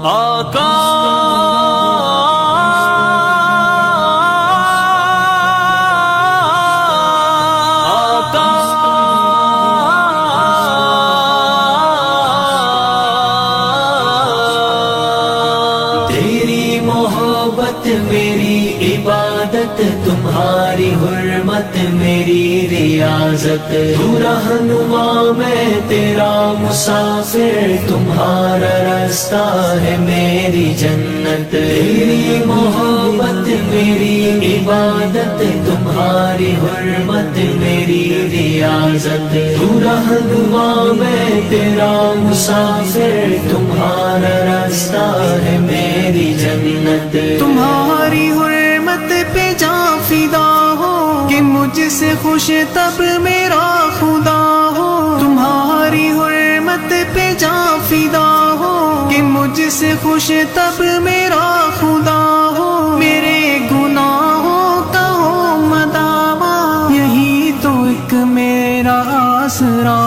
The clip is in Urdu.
آقا تیری محبت میری عبادت، تمہاری حرمت میری ریاضت، تو رہنما میں تیرا مسافر، تمہارا راستہ ہے میری جنت۔ تیری محبت میری عبادت، تمہاری حرمت میری ریاضت، تو رہنما میں تیرا مسافر، تمہارا راستہ ہے میری جنت۔ تمہاری حرمت پہ جاں فدا ہو کہ مجھ سے خوش تب میرا خدا ہو، تمہاری حرمت پہ جاں فدا ہو کہ مجھ سے خوش تب میرا خدا ہو، میرے گناہوں کا ہو مداوا، یہی تو ایک میرا آسرا